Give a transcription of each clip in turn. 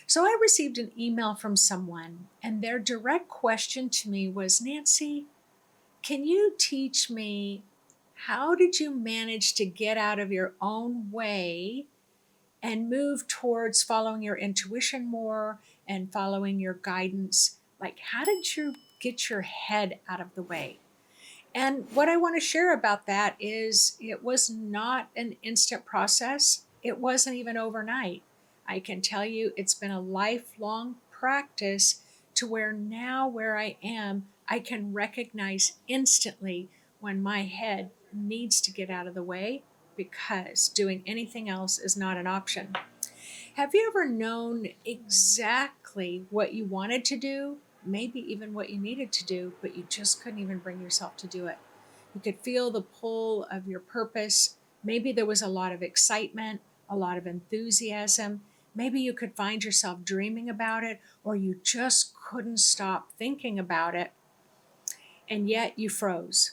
So I received an email from someone, and their direct question to me was, Nancy, can you teach me how did you manage to get out of your own way and move towards following your intuition more and following your guidance? Like, how did you get your head out of the way? And what I want to share about that is it was not an instant process. It wasn't even overnight. I can tell you it's been a lifelong practice to where now where I am, I can recognize instantly when my head needs to get out of the way because doing anything else is not an option. Have you ever known exactly what you wanted to do, maybe even what you needed to do, but you just couldn't even bring yourself to do it? You could feel the pull of your purpose. Maybe there was a lot of excitement, a lot of enthusiasm. Maybe you could find yourself dreaming about it, or you just couldn't stop thinking about it, and yet you froze.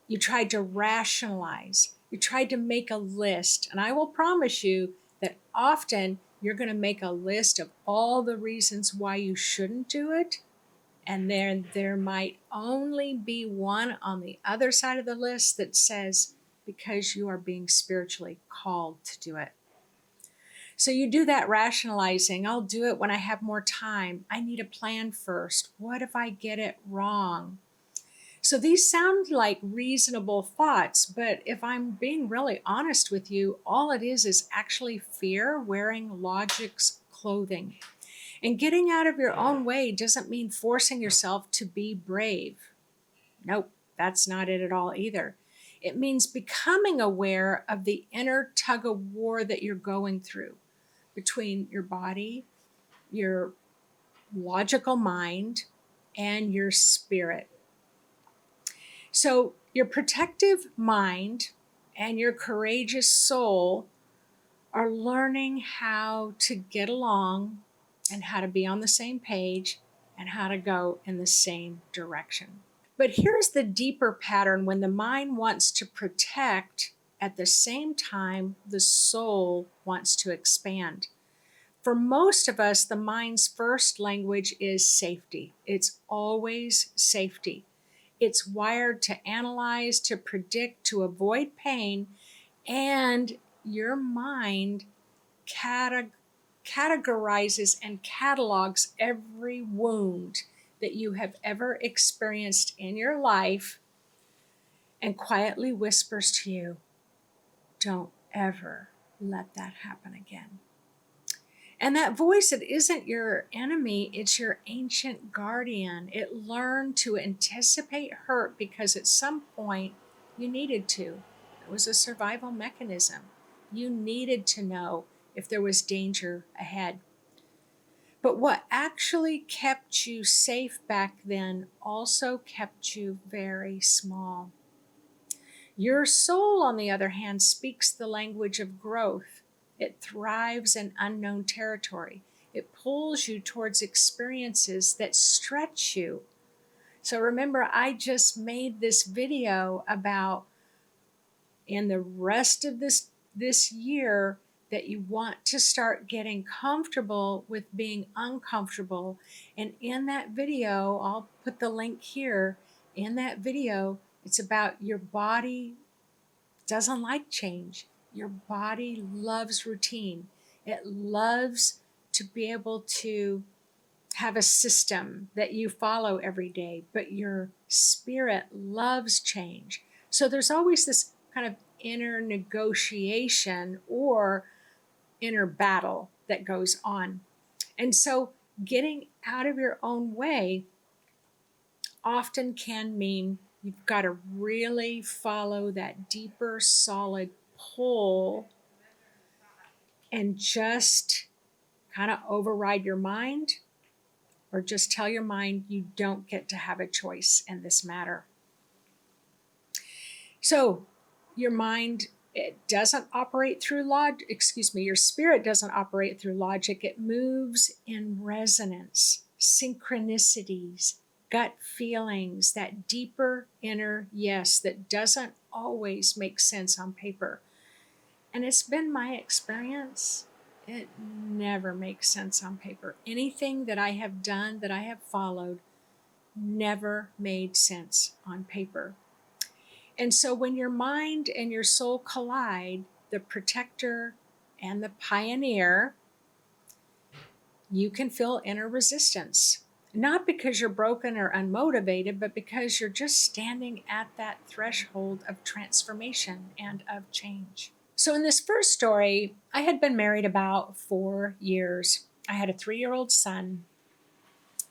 You tried to rationalize. You tried to make a list. And I will promise you that often you're going to make a list of all the reasons why you shouldn't do it. And then there might only be one on the other side of the list that says, because you are being spiritually called to do it. So you do that rationalizing. I'll do it when I have more time. I need a plan first. What if I get it wrong? So these sound like reasonable thoughts, but if I'm being really honest with you, all it is actually fear wearing logic's clothing. And getting out of your own way doesn't mean forcing yourself to be brave. Nope, that's not it at all either. It means becoming aware of the inner tug of war that you're going through between your body, your logical mind, and your spirit. So your protective mind and your courageous soul are learning how to get along and how to be on the same page and how to go in the same direction. But here's the deeper pattern when the mind wants to protect, at the same time, the soul wants to expand. For most of us, the mind's first language is safety. It's always safety. It's wired to analyze, to predict, to avoid pain, and your mind categorizes and catalogs every wound that you have ever experienced in your life and quietly whispers to you, don't ever let that happen again. And that voice, it isn't your enemy, it's your ancient guardian. It learned to anticipate hurt because at some point you needed to. It was a survival mechanism. You needed to know if there was danger ahead. But what actually kept you safe back then also kept you very small. Your soul, on the other hand, speaks the language of growth. It thrives in unknown territory. It pulls you towards experiences that stretch you. So remember, I just made this video about in the rest of this year that you want to start getting comfortable with being uncomfortable. And in that video, I'll put the link here. In that video, it's about your body doesn't like change. Your body loves routine. It loves to be able to have a system that you follow every day, but your spirit loves change. So there's always this kind of inner negotiation or inner battle that goes on. And so getting out of your own way often can mean you've got to really follow that deeper, solid pull and just kind of override your mind or just tell your mind you don't get to have a choice in this matter. So your mind, it doesn't operate through your spirit doesn't operate through logic. It moves in resonance, synchronicities, gut feelings, that deeper inner yes that doesn't always make sense on paper. And it's been my experience It never makes sense on paper. Anything that I have done, that I have followed, never made sense on paper. And so when your mind and your soul collide, the protector and the pioneer, you can feel inner resistance. Not because you're broken or unmotivated, but because you're just standing at that threshold of transformation and of change. So, in this first story, I had been married about 4 years. I had a 3-year-old son,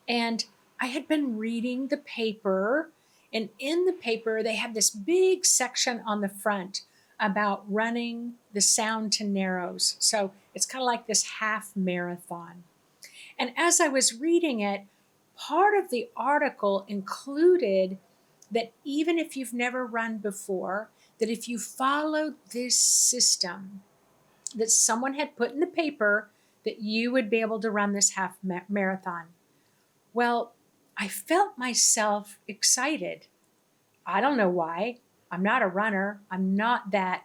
and I had been reading the paper. And in the paper, they had this big section on the front about running the Sound to Narrows. So, it's kind of like this half marathon. And as I was reading it, part of the article included that even if you've never run before, that if you followed this system that someone had put in the paper, that you would be able to run this half marathon. Well, I felt myself excited. I don't know why. I'm not a runner. I'm not that,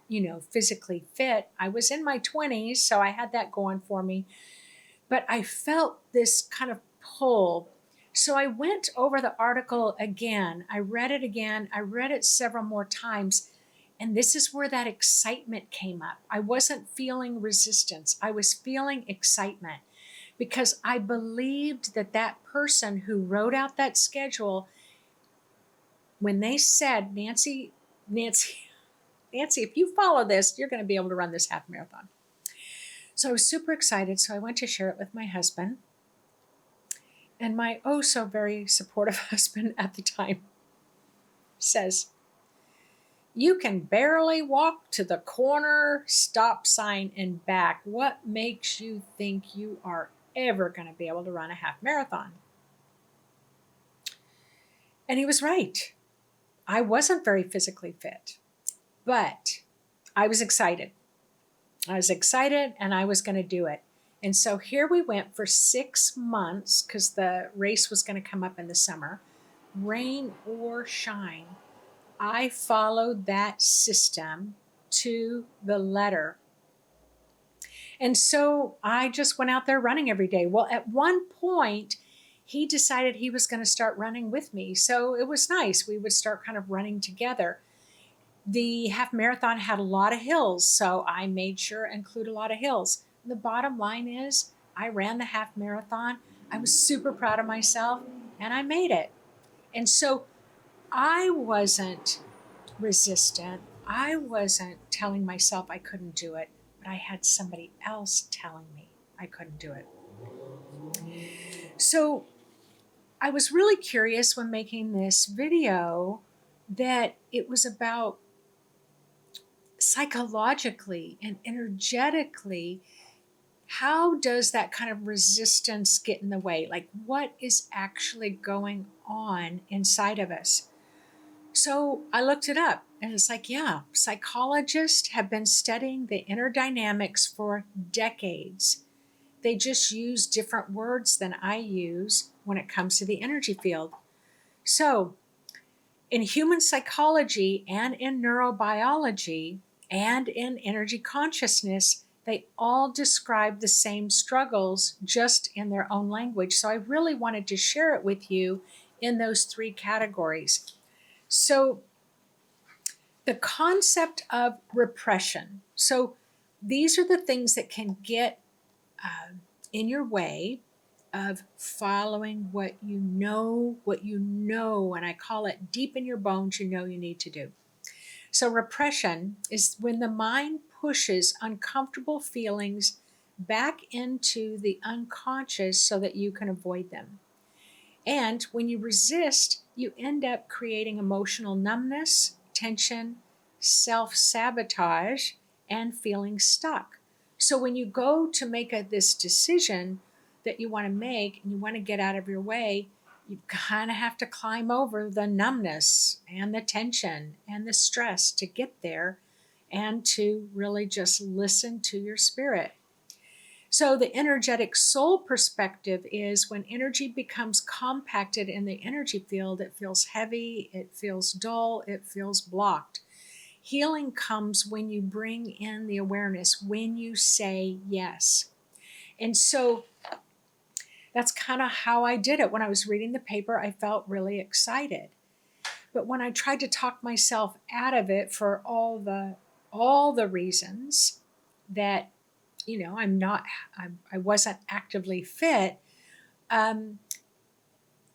physically fit. I was in my 20s, so I had that going for me. But I felt this kind of pull. So I went over the article again. I read it again. I read it several more times. And this is where that excitement came up. I wasn't feeling resistance. I was feeling excitement because I believed that that person who wrote out that schedule, when they said, Nancy, if you follow this, you're going to be able to run this half marathon. So I was super excited. So I went to share it with my husband. And my oh so very supportive husband at the time says, "You can barely walk to the corner stop sign and back. What makes you think you are ever going to be able to run a half marathon?" And he was right. I wasn't very physically fit, but I was excited. And I was going to do it. And so here we went for 6 months because the race was going to come up in the summer, rain or shine. I followed that system to the letter. And so I just went out there running every day. Well, at one point, he decided he was going to start running with me. So it was nice. We would start kind of running together. The half marathon had a lot of hills, so I made sure to include a lot of hills. The bottom line is I ran the half marathon. I was super proud of myself, and I made it. And so I wasn't resistant. I wasn't telling myself I couldn't do it, but I had somebody else telling me I couldn't do it. So I was really curious when making this video that it was about psychologically and energetically, how does that kind of resistance get in the way? Like, what is actually going on inside of us? So I looked it up, and it's like, yeah, psychologists have been studying the inner dynamics for decades. They just use different words than I use when it comes to the energy field. So in human psychology and in neurobiology and in energy consciousness, they all describe the same struggles just in their own language. So I really wanted to share it with you in those 3 categories. So the concept of repression. So these are the things that can get in your way of following what you know, and I call it deep in your bones, you need to do. So repression is when the mind pushes uncomfortable feelings back into the unconscious so that you can avoid them. And when you resist, you end up creating emotional numbness, tension, self-sabotage, and feeling stuck. So when you go to make this decision that you want to make and you want to get out of your way, you kind of have to climb over the numbness and the tension and the stress to get there and to really just listen to your spirit. So the energetic soul perspective is when energy becomes compacted in the energy field, it feels heavy, it feels dull, it feels blocked. Healing comes when you bring in the awareness, when you say yes. And so that's kind of how I did it. When I was reading the paper, I felt really excited. But when I tried to talk myself out of it for all the reasons that, I wasn't actively fit, um,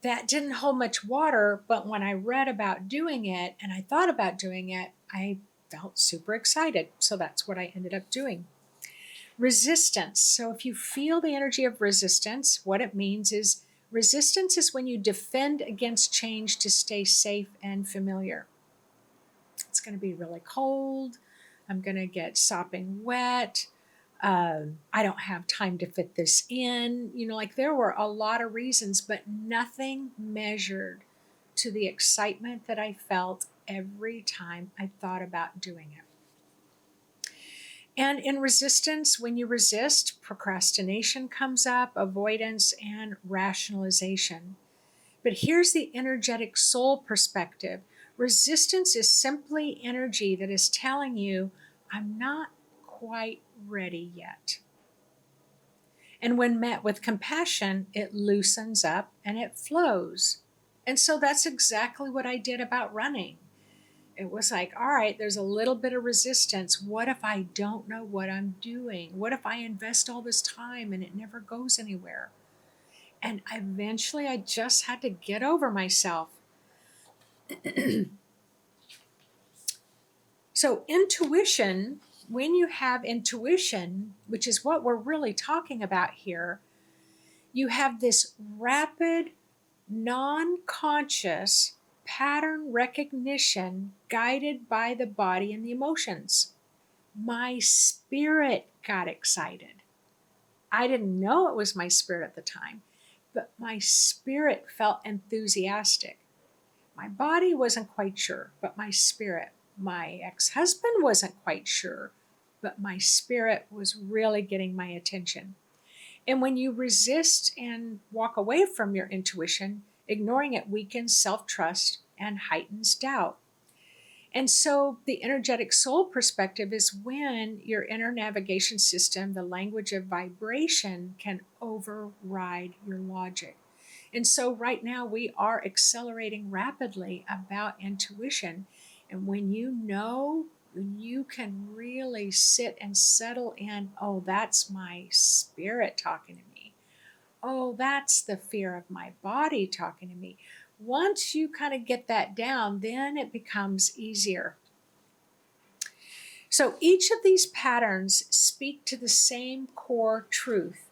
that didn't hold much water. But when I read about doing it and I thought about doing it, I felt super excited. So that's what I ended up doing. Resistance. So if you feel the energy of resistance, what it means is resistance is when you defend against change to stay safe and familiar. It's going to be really cold. I'm going to get sopping wet. I don't have time to fit this in. Like there were a lot of reasons, but nothing measured to the excitement that I felt every time I thought about doing it. And in resistance, when you resist, procrastination comes up, avoidance, and rationalization. But here's the energetic soul perspective. Resistance is simply energy that is telling you, I'm not quite ready yet. And when met with compassion, it loosens up and it flows. And so that's exactly what I did about running. It was like, all right, there's a little bit of resistance. What if I don't know what I'm doing? What if I invest all this time and it never goes anywhere? And eventually I just had to get over myself. So, intuition, when you have intuition, which is what we're really talking about here, you have this rapid, non conscious pattern recognition guided by the body and the emotions. My spirit got excited. I didn't know it was my spirit at the time, but my spirit felt enthusiastic. My body wasn't quite sure, but my spirit. My ex-husband wasn't quite sure, but my spirit was really getting my attention. And when you resist and walk away from your intuition, ignoring it weakens self-trust and heightens doubt. And so the energetic soul perspective is when your inner navigation system, the language of vibration, can override your logic. And so right now we are accelerating rapidly about intuition. And when you can really sit and settle in, oh, that's my spirit talking to me. Oh, that's the fear of my body talking to me. Once you kind of get that down, then it becomes easier. So each of these patterns speak to the same core truth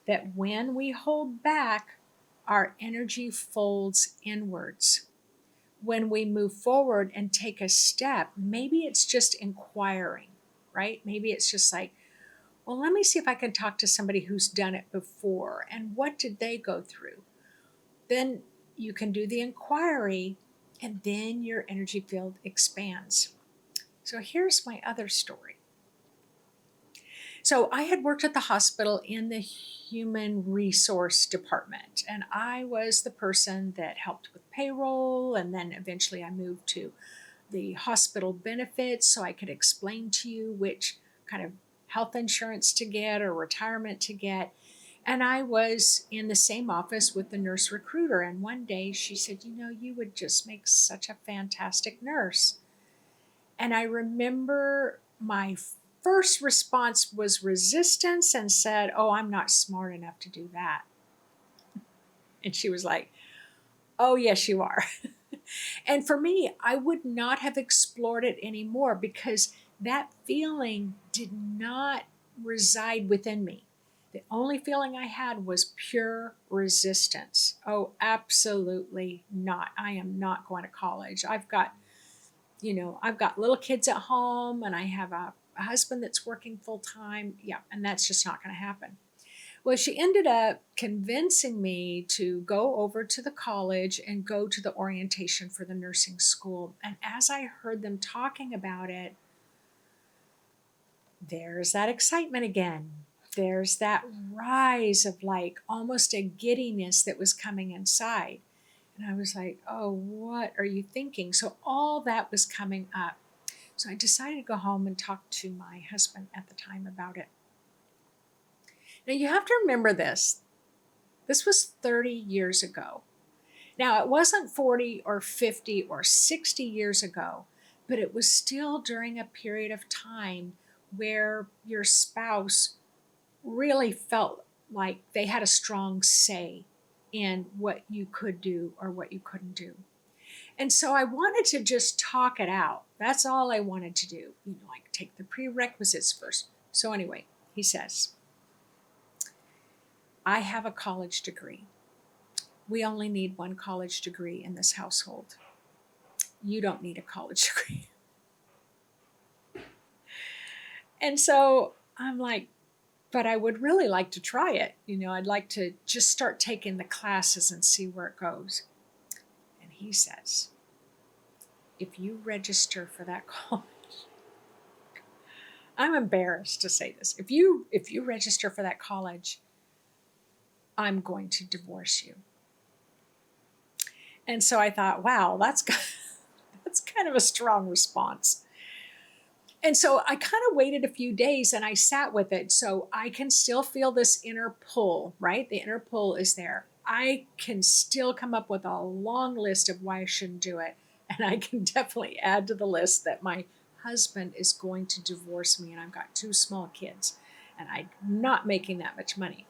that when we hold back, our energy folds inwards. When we move forward and take a step, maybe it's just inquiring, right? Maybe it's just like, well, let me see if I can talk to somebody who's done it before and what did they go through? Then you can do the inquiry and then your energy field expands. So here's my other story. So I had worked at the hospital in the human resource department, and I was the person that helped with payroll, and then eventually I moved to the hospital benefits so I could explain to you which kind of health insurance to get or retirement to get. And I was in the same office with the nurse recruiter, and one day she said, you would just make such a fantastic nurse. And I remember my first response was resistance and said, oh, I'm not smart enough to do that. And she was like, oh, yes, you are. And for me, I would not have explored it anymore because that feeling did not reside within me. The only feeling I had was pure resistance. Oh, absolutely not. I am not going to college. I've got little kids at home and I have a husband that's working full time. Yeah, and that's just not going to happen. Well, she ended up convincing me to go over to the college and go to the orientation for the nursing school. And as I heard them talking about it, there's that excitement again. There's that rise of like almost a giddiness that was coming inside. And I was like, oh, what are you thinking? So all that was coming up. So I decided to go home and talk to my husband at the time about it. Now you have to remember this. This was 30 years ago. Now it wasn't 40 or 50 or 60 years ago, but it was still during a period of time where your spouse really felt like they had a strong say in what you could do or what you couldn't do. And so I wanted to just talk it out. That's all I wanted to do. Like take the prerequisites first. So anyway, he says, I have a college degree. We only need one college degree in this household. You don't need a college degree. And so I'm like, but I would really like to try it. I'd like to just start taking the classes and see where it goes. And he says, if you register for that college, I'm embarrassed to say this. If you register for that college, I'm going to divorce you. And so I thought, wow, that's kind of a strong response. And so I kind of waited a few days and I sat with it. So I can still feel this inner pull, right? The inner pull is there. I can still come up with a long list of why I shouldn't do it. And I can definitely add to the list that my husband is going to divorce me and I've got 2 small kids and I'm not making that much money.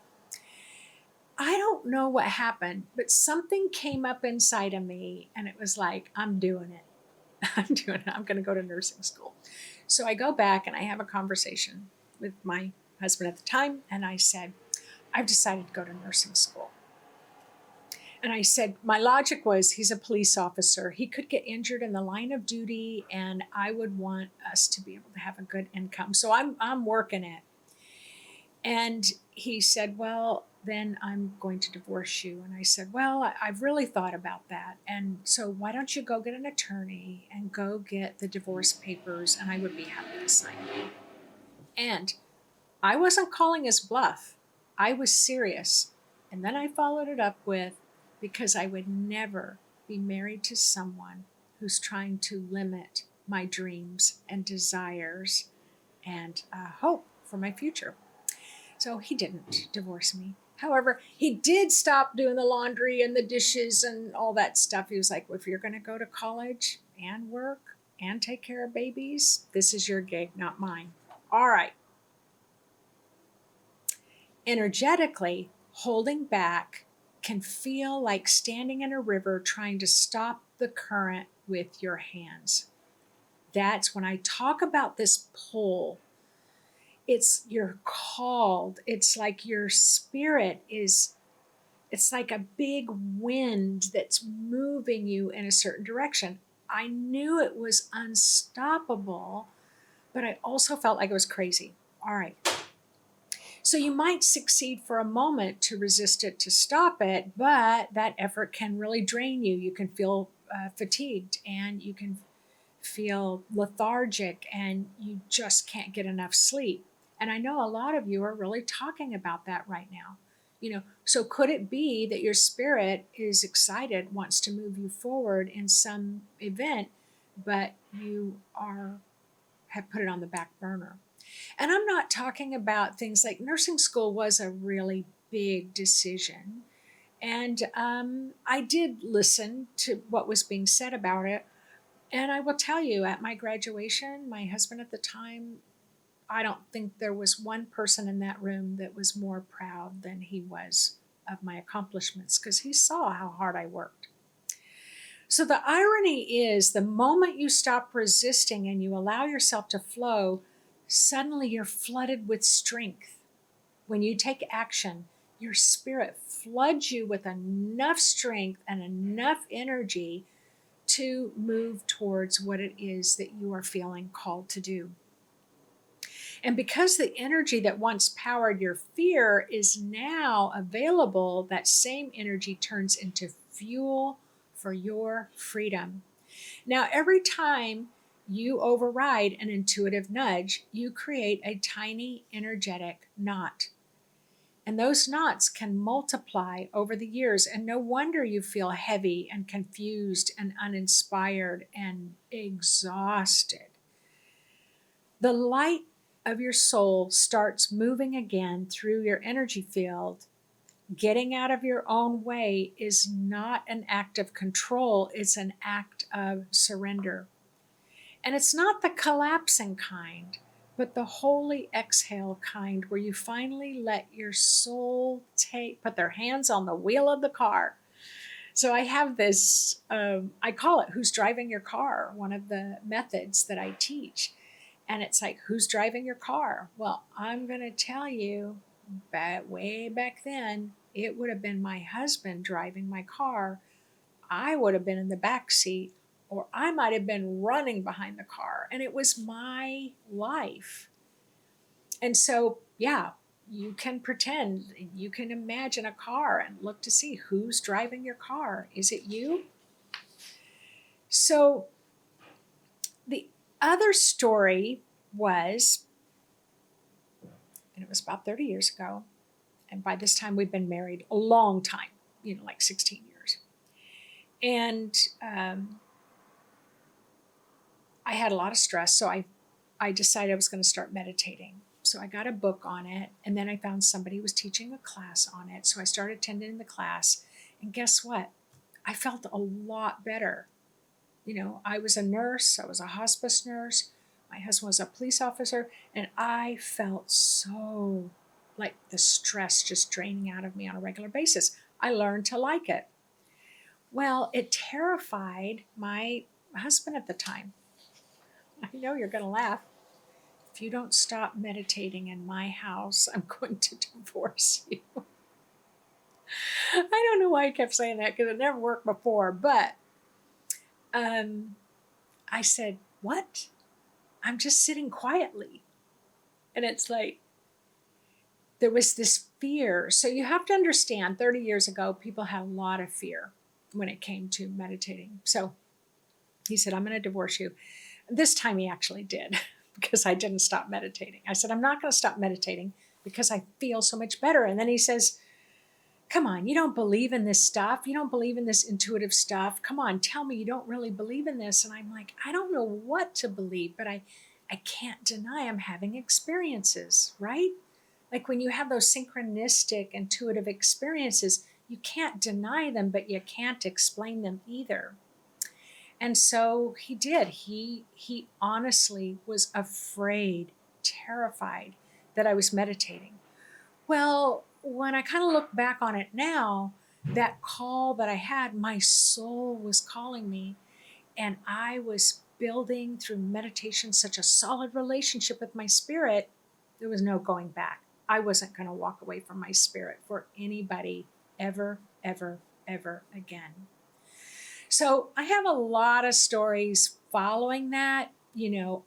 I don't know what happened, but something came up inside of me and it was like, I'm doing it. I'm doing it. I'm going to go to nursing school. So I go back and I have a conversation with my husband at the time. And I said, I've decided to go to nursing school. And I said, my logic was he's a police officer. He could get injured in the line of duty and I would want us to be able to have a good income. So I'm working it. And he said, well, then I'm going to divorce you. And I said, well, I've really thought about that. And so why don't you go get an attorney and go get the divorce papers and I would be happy to sign them. And I wasn't calling his bluff. I was serious. And then I followed it up with, because I would never be married to someone who's trying to limit my dreams and desires and hope for my future. So he didn't divorce me. However, he did stop doing the laundry and the dishes and all that stuff. He was like, well, if you're going to go to college and work and take care of babies, this is your gig, not mine. All right. Energetically, holding back can feel like standing in a river trying to stop the current with your hands. That's when I talk about this pull. You're called. It's like your spirit it's like a big wind that's moving you in a certain direction. I knew it was unstoppable, but I also felt like it was crazy. All right. So you might succeed for a moment to resist it, to stop it, but that effort can really drain you. You can feel fatigued and you can feel lethargic and you just can't get enough sleep. And I know a lot of you are really talking about that right now. So could it be that your spirit is excited, wants to move you forward in some event, but you have put it on the back burner? And I'm not talking about things like nursing school was a really big decision. And I did listen to what was being said about it. And I will tell you, at my graduation, my husband at the time, I don't think there was one person in that room that was more proud than he was of my accomplishments because he saw how hard I worked. So the irony is the moment you stop resisting and you allow yourself to flow, suddenly you're flooded with strength. When you take action, your spirit floods you with enough strength and enough energy to move towards what it is that you are feeling called to do. And because the energy that once powered your fear is now available, that same energy turns into fuel for your freedom. Now, every time you override an intuitive nudge, you create a tiny energetic knot. And those knots can multiply over the years. And no wonder you feel heavy and confused and uninspired and exhausted. The light of your soul starts moving again through your energy field, getting out of your own way is not an act of control, it's an act of surrender. And it's not the collapsing kind, but the holy exhale kind where you finally let your soul put their hands on the wheel of the car. So I have this, I call it Who's Driving Your Car, one of the methods that I teach. And it's like, who's driving your car? Well, I'm going to tell you, way back then, it would have been my husband driving my car. I would have been in the back seat, or I might have been running behind the car. And it was my life. And so, yeah, you can pretend, you can imagine a car and look to see who's driving your car. Is it you? So the other story was, and it was about 30 years ago, and by this time we've been married a long time, like 16 years. And I had a lot of stress, so I decided I was going to start meditating. So I got a book on it, and then I found somebody was teaching a class on it. So I started attending the class, and guess what? I felt a lot better. I was a nurse, I was a hospice nurse, my husband was a police officer, and I felt so like the stress just draining out of me on a regular basis. I learned to like it. Well, it terrified my husband at the time. I know you're going to laugh. If you don't stop meditating in my house, I'm going to divorce you. I don't know why I kept saying that because it never worked before, but I said, what? I'm just sitting quietly. And it's like, there was this fear. So you have to understand, 30 years ago, people had a lot of fear when it came to meditating. So he said, I'm going to divorce you. This time he actually did because I didn't stop meditating. I said, I'm not going to stop meditating because I feel so much better. And then he says, come on, you don't believe in this stuff. You don't believe in this intuitive stuff. Come on, tell me you don't really believe in this. And I'm like, I don't know what to believe, but I can't deny I'm having experiences, right? Like when you have those synchronistic, intuitive experiences, you can't deny them, but you can't explain them either. And so he did. He honestly was afraid, terrified that I was meditating. Well, when I kind of look back on it now, that call that I had, my soul was calling me, and I was building through meditation such a solid relationship with my spirit, there was no going back. I wasn't going to walk away from my spirit for anybody ever, ever, ever again. So I have a lot of stories following that,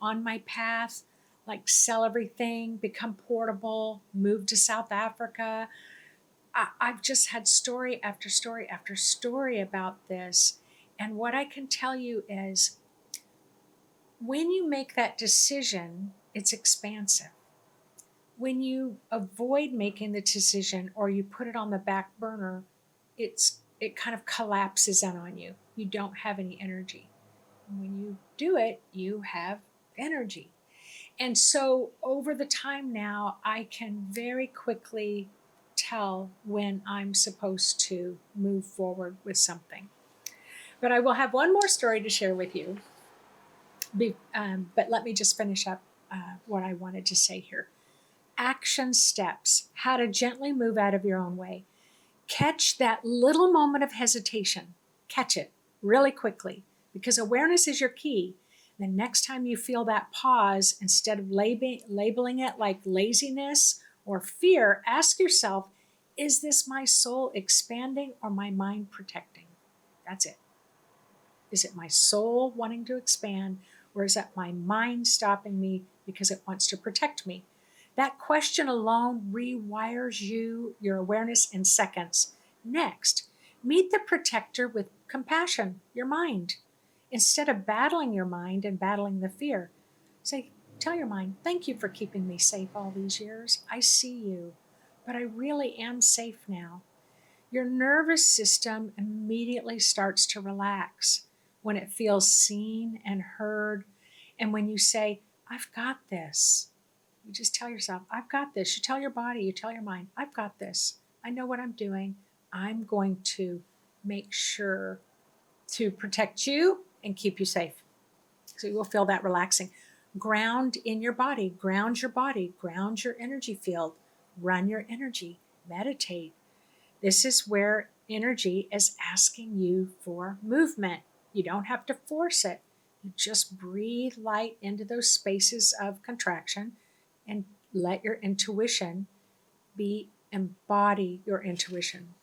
on my path, like sell everything, become portable, move to South Africa. I've just had story after story after story about this. And what I can tell you is when you make that decision, it's expansive. When you avoid making the decision or you put it on the back burner, it kind of collapses in on you. You don't have any energy. When you do it, you have energy. And so over the time now, I can very quickly tell when I'm supposed to move forward with something. But I will have one more story to share with you. But let me just finish up what I wanted to say here. Action steps, how to gently move out of your own way. Catch that little moment of hesitation. Catch it really quickly because awareness is your key. The next time you feel that pause, instead of labeling it like laziness or fear, ask yourself, is this my soul expanding or my mind protecting? That's it. Is it my soul wanting to expand or is that my mind stopping me because it wants to protect me? That question alone rewires your awareness in seconds. Next, meet the protector with compassion, your mind. Instead of battling your mind and battling the fear, tell your mind, thank you for keeping me safe all these years. I see you, but I really am safe now. Your nervous system immediately starts to relax when it feels seen and heard. And when you say, I've got this, You just tell yourself, I've got this. You tell your body, you tell your mind, I've got this. I know what I'm doing. I'm going to make sure to protect you and keep you safe. So you will feel that relaxing. Ground in your body, ground your energy field, run your energy, meditate. This is where energy is asking you for movement. You don't have to force it. You just breathe light into those spaces of contraction and let your intuition embody your intuition.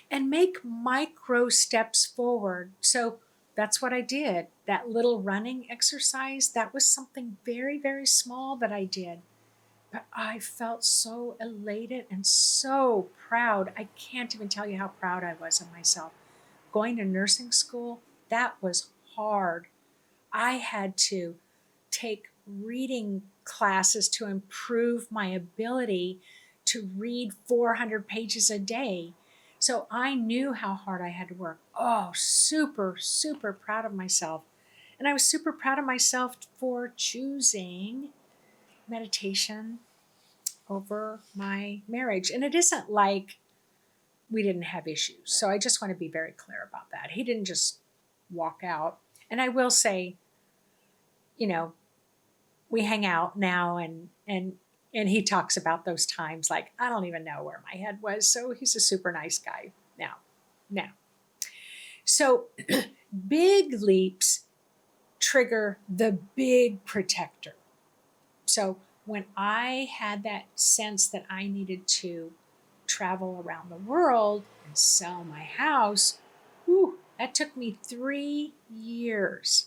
And make micro steps forward. So that's what I did. That little running exercise, that was something very, very small that I did. But I felt so elated and so proud. I can't even tell you how proud I was of myself. Going to nursing school, that was hard. I had to take reading classes to improve my ability to read 400 pages a day. So I knew how hard I had to work. Oh, super, super proud of myself. And I was super proud of myself for choosing meditation over my marriage. And it isn't like we didn't have issues. So I just want to be very clear about that. He didn't just walk out. And I will say, you know, we hang out now and he talks about those times like I don't even know where my head was. So he's a super nice guy now. So big leaps trigger the big protector. So when I had that sense that I needed to travel around the world and sell my house, that took me 3 years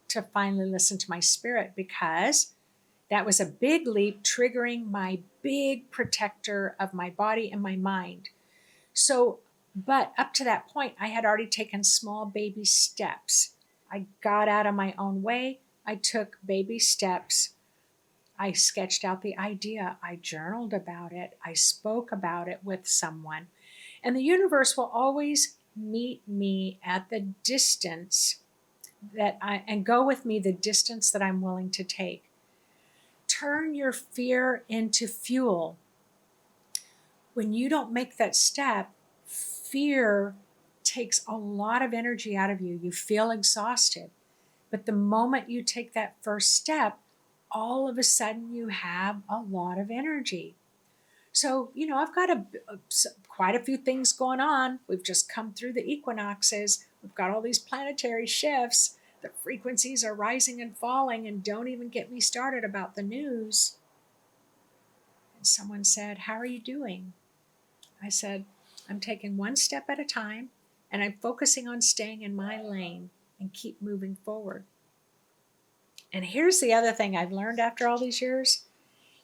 to finally listen to my spirit, because that was a big leap triggering my big protector of my body and my mind. So, but up to that point, I had already taken small baby steps. I got out of my own way. I took baby steps. I sketched out the idea. I journaled about it. I spoke about it with someone. And the universe will always meet me at the distance and go with me the distance that I'm willing to take. Turn your fear into fuel. When you don't make that step, fear takes a lot of energy out of you. You feel exhausted. But the moment you take that first step, all of a sudden you have a lot of energy. So, I've got quite a few things going on. We've just come through the equinoxes. We've got all these planetary shifts. The frequencies are rising and falling, and don't even get me started about the news. And someone said, "How are you doing?" I said, "I'm taking one step at a time, and I'm focusing on staying in my lane and keep moving forward." And here's the other thing I've learned after all these years.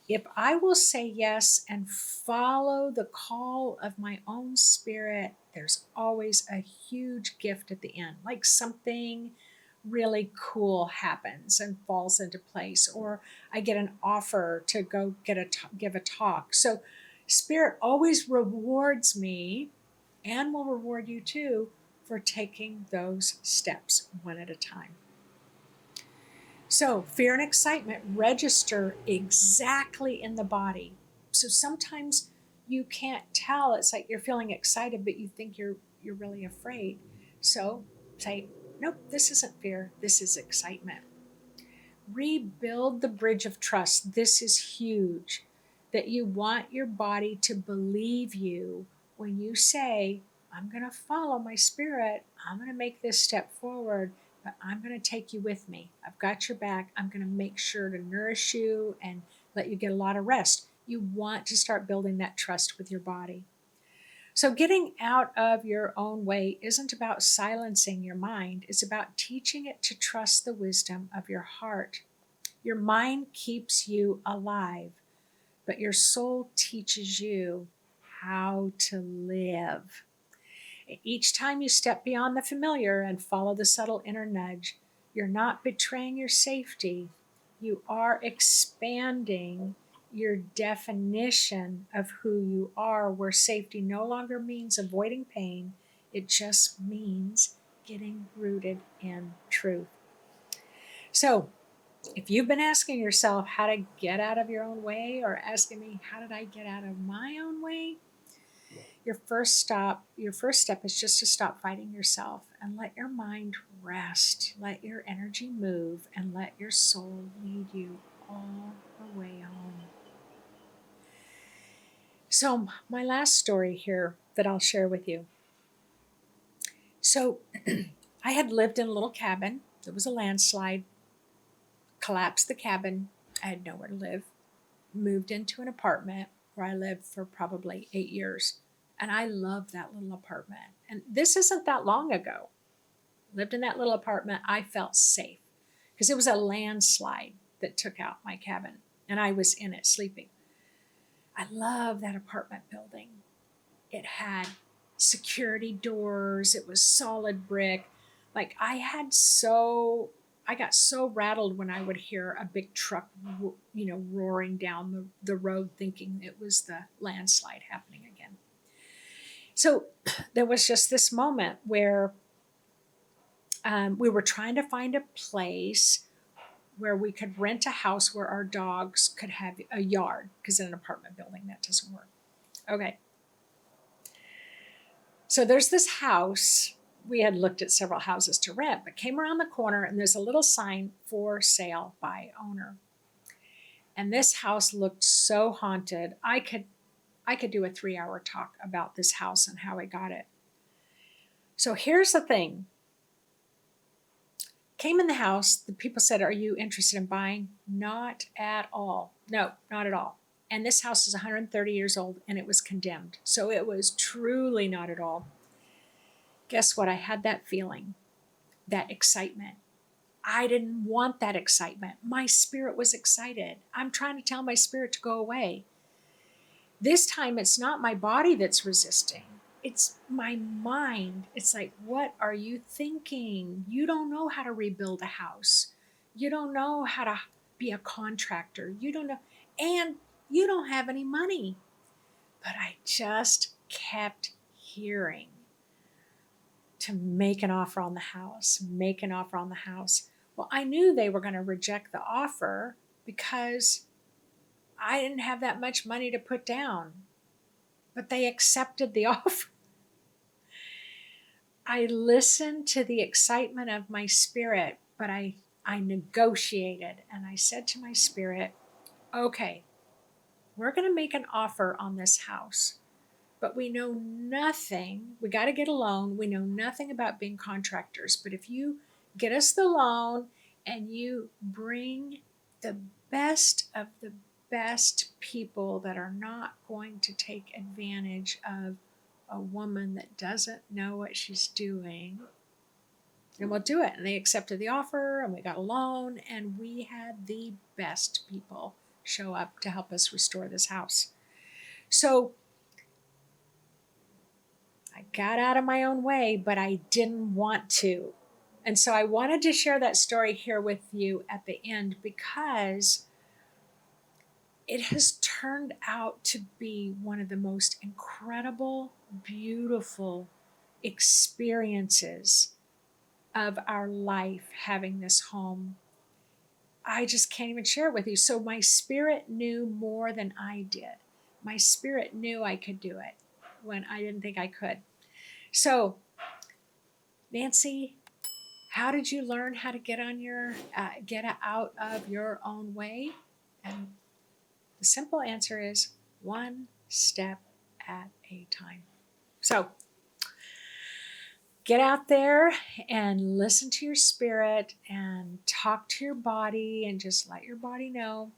If I will say yes and follow the call of my own spirit, there's always a huge gift at the end, like something really cool happens and falls into place, or I get an offer to go give a talk. So spirit always rewards me, and will reward you too, for taking those steps one at a time. So fear and excitement register exactly in the body. So sometimes you can't tell. It's like you're feeling excited, but you think you're really afraid. So say, nope, this isn't fear. This is excitement. Rebuild the bridge of trust. This is huge. That you want your body to believe you when you say, I'm going to follow my spirit. I'm going to make this step forward. But I'm going to take you with me. I've got your back. I'm going to make sure to nourish you and let you get a lot of rest. You want to start building that trust with your body. So getting out of your own way isn't about silencing your mind. It's about teaching it to trust the wisdom of your heart. Your mind keeps you alive, but your soul teaches you how to live. Each time you step beyond the familiar and follow the subtle inner nudge, you're not betraying your safety. You are expanding your definition of who you are, where safety no longer means avoiding pain. It just means getting rooted in truth. So, If you've been asking yourself how to get out of your own way, or asking me, how did I get out of my own way? Your first step is just to stop fighting yourself and let your mind rest, let your energy move, and let your soul lead you all the way home. So, my last story here that I'll share with you. So, I had lived in a little cabin. There was a landslide, collapsed the cabin. I had nowhere to live. Moved into an apartment where I lived for probably 8 years. And I loved that little apartment. And this isn't that long ago. Lived in that little apartment. I felt safe because it was a landslide that took out my cabin. And I was in it sleeping. I love that apartment building. It had security doors. It was solid brick. Like I got so rattled when I would hear a big truck, roaring down the road, thinking it was the landslide happening again. So there was just this moment where we were trying to find a place where we could rent a house where our dogs could have a yard, because in an apartment building that doesn't work. Okay. So there's this house. We had looked at several houses to rent, but came around the corner and there's a little sign, for sale by owner. And this house looked so haunted. I could do a 3-hour talk about this house and how I got it. So here's the thing. Came in the house, the people said, "Are you interested in buying?" Not at all. No, not at all. And this house is 130 years old and it was condemned. So it was truly not at all. Guess what? I had that feeling, that excitement. I didn't want that excitement. My spirit was excited. I'm trying to tell my spirit to go away. This time it's not my body that's resisting. It's my mind. It's like, what are you thinking? You don't know how to rebuild a house. You don't know how to be a contractor. You don't know. And you don't have any money. But I just kept hearing to make an offer on the house, make an offer on the house. Well, I knew they were going to reject the offer because I didn't have that much money to put down. But they accepted the offer. I listened to the excitement of my spirit, but I negotiated and I said to my spirit, okay, we're going to make an offer on this house, but we know nothing. We got to get a loan. We know nothing about being contractors, but if you get us the loan and you bring the best of the best people that are not going to take advantage of a woman that doesn't know what she's doing, and we'll do it. And they accepted the offer and we got a loan and we had the best people show up to help us restore this house. So I got out of my own way, but I didn't want to. And so I wanted to share that story here with you at the end because it has turned out to be one of the most incredible, beautiful experiences of our life having this home. I just can't even share it with you. So my spirit knew more than I did. My spirit knew I could do it when I didn't think I could. So, Nancy, how did you learn how to get out of your own way? And the simple answer is one step at a time. So get out there and listen to your spirit and talk to your body and just let your body know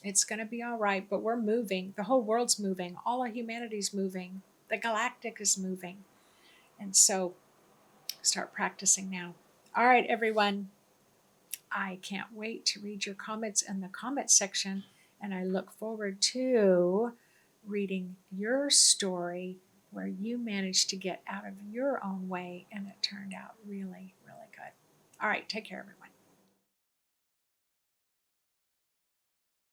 it's going to be all right. But we're moving. The whole world's moving. All of humanity's moving. The galactic is moving. And so start practicing now. All right, everyone. I can't wait to read your comments in the comment section. And I look forward to reading your story where you managed to get out of your own way and it turned out really, really good. All right, take care, everyone.